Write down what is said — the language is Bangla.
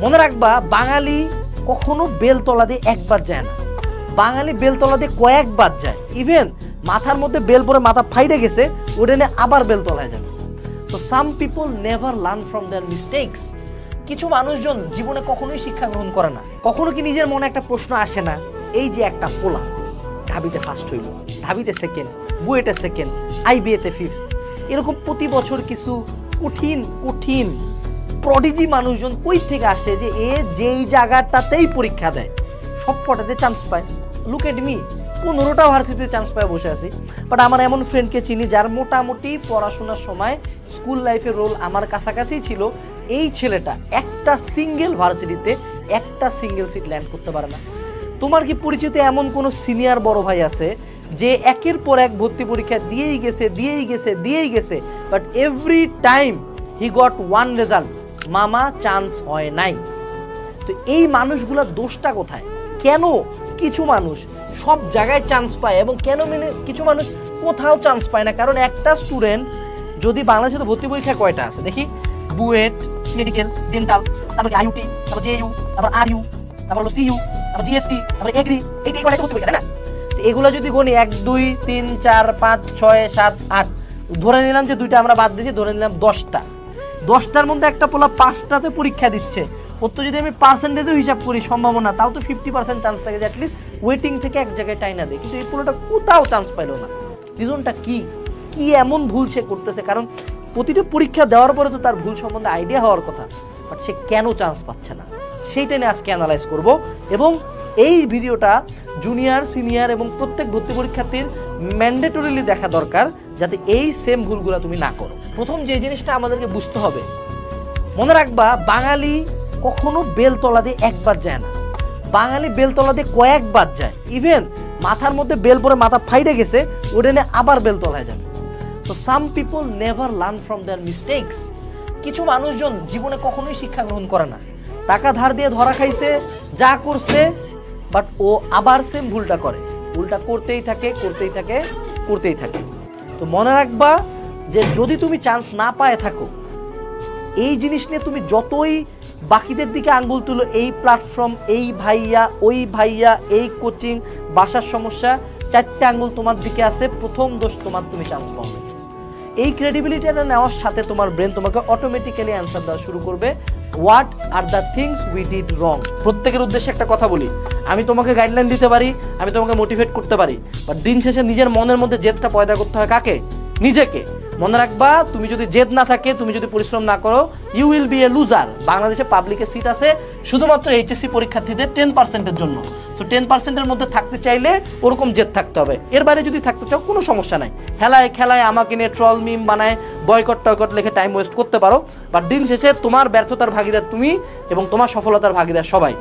মনে রাখবা, বাঙালি কখনো বেলতলা দিয়ে একবার যায় না, বাঙালি বেলতলা দিয়ে কয়েকবার যায়। ইভেন মাথার মধ্যে বেল পরে মাথা ফাইটে গেছে, ওটা নিয়ে আবার বেলতলায় যাবে। So some people never learn from their mistakes. কিছু মানুষজন জীবনে কখনোই শিক্ষা গ্রহণ করে না। কখনো কি নিজের মনে একটা প্রশ্ন আসে না, এই যে একটা পোলা ঢাবিতে ফার্স্ট হইল, ঢাবিতে সেকেন্ড, বুয়েটে সেকেন্ড, আইবিএতে ফিফথ, এরকম প্রতি বছর কিছু কঠিন কঠিন প্রডিজি মানুষজন কই থেকে আসে যে এ যেই জায়গাটাতেই পরীক্ষা দেয় সব কটাতে চান্স পায়। লুক এট মি, 15টা ভার্সিটিতে চান্স পায় বসে আছি। বাট আমার এমন ফ্রেন্ডকে চিনি যার মোটামুটি পড়াশোনার সময় স্কুল লাইফের রোল আমার কাছাকাছি ছিল। এই ছেলেটা একটা সিঙ্গেল ভার্সিটিতে একটা সিঙ্গেল সিট ল্যান্ড করতে পারে না। তোমার কি পরিচিত এমন কোনো সিনিয়র বড় ভাই আছে যে একের পর এক ভর্তি পরীক্ষা দিয়েই গেছে, but every time he got one result, মামা চান্স হয় নাই? তো এই মানুষগুলোর দোষটা কোথায়? কেন কিছু মানুষ সব জায়গায় চান্স পায় এবং কেন কিছু মানুষ কোথাও চান্স পায় না? কারণ একটা স্টুডেন্ট যদি বাংলাদেশে ভর্তি পরীক্ষা কয়টা আছে দেখি, বুয়েট, মেডিকেল, ডেন্টাল, তারপর আইইউটি, তারপর জেইউ, তারপর আরইউ, তারপর সিইউ, তারপর জিএসটি, তারপর এগ্রি, এই কয়টা ভর্তি পরীক্ষা, তাই না? এগুলো যদি গণি 1 2 3 4 5 6 7 8, ধরে নিলাম যে 2টা আমরা বাদ দিয়েছি, ধরে নিলাম 10টার মধ্যে একটা পোলা 5টাতে পরীক্ষা দিচ্ছে, ওর তো যদি আমি পার্সেন্টেজও হিসাব করি সম্ভাবনা, তাও তো 50% চান্স থাকে যে অ্যাটলিস্ট ওয়েটিং থেকে এক জায়গায় টাইনা দেয়। কিন্তু এই পোলাটা কোথাও চান্স পাইল না। রিজনটা কি এমন ভুল সে করতেছে? কারণ প্রতিটা পরীক্ষা দেওয়ার পরে তো তার ভুল সম্বন্ধে আইডিয়া হওয়ার কথা, বাট সে কেন চান্স পাচ্ছে না সেইটা নিয়ে আজকে অ্যানালাইজ করব। এবং এই ভিডিওটা জুনিয়র, সিনিয়র এবং প্রত্যেক ভর্তি পরীক্ষার্থীর ম্যান্ডেটরিলি দেখা দরকার, যাতে এই সেম ভুলগুলো তুমি না করো। প্রথম যে জিনিসটা আমাদেরকে বুঝতে হবে, মনে রাখবা, বাঙালি কখনো বেলতলা দিয়ে একবার যায় না, বাঙালি বেলতলা দিয়ে কয়েকবার যায়। ইভেন মাথার মধ্যে বেল পরে মাথা ফাইটে গেছে, ওটা নিয়ে আবার বেলতলায় যাবে। So some people never learn from their mistakes. কিছু মানুষজন জীবনে কখনোই শিক্ষা গ্রহণ করে না, টাকা ধার দিয়ে ধরা খাইছে, যা করছে, বাট ও আবার সেম ভুলটা করে, ভুলটা করতেই থাকে। তো মনে রাখবা যে যদি তুমি চান্স না পায় থাকো, এই জিনিস নিয়ে তুমি যতই বাকিদের দিকে আঙ্গুল তুলো, এই প্ল্যাটফর্ম, এই ভাইয়া, ওই ভাইয়া, এই কোচিং, বাসার সমস্যা, 4টে আঙ্গুল তোমার দিকে আছে, প্রথম দোষ তোমার, তুমি চান্স পাবে। এই ক্রেডিবিলিটিটা নেওয়ার সাথে তোমার ব্রেন তোমাকে অটোমেটিক্যালি অ্যান্সার দেওয়া শুরু করবে, what are the things we did রং। প্রত্যেকের উদ্দেশ্যে একটা কথা বলি, আমি তোমাকে গাইডলাইন দিতে পারি, আমি তোমাকে মোটিভেট করতে পারি, বাট দিন শেষে নিজের মনের মধ্যে জেদটা পয়দা করতে হয় কাকে? নিজেকে। মনে রাখবা, তুমি যদি জেদ না থাকে, তুমি যদি পরিশ্রম না করো, you will be a loser. বাংলাদেশে পাবলিকের সিট আছে শুধুমাত্র এইচএসসি পরীক্ষার্থীদের 10%-এর জন্য। সো 10%-এর মধ্যে থাকতে চাইলে ওরকম জেদ থাকতে হবে। এর বাইরে যদি থাকতে চাও কোনো সমস্যা নাই, হেলায় খেলায় আমাকে নিয়ে ট্রল মিম বানায় বয়কট টয়কট লিখে টাইম ওয়েস্ট করতে পারো, বাট দিন শেষে তোমার ব্যর্থতার ভাগিদার তুমি এবং তোমার সফলতার ভাগিদার সবাই।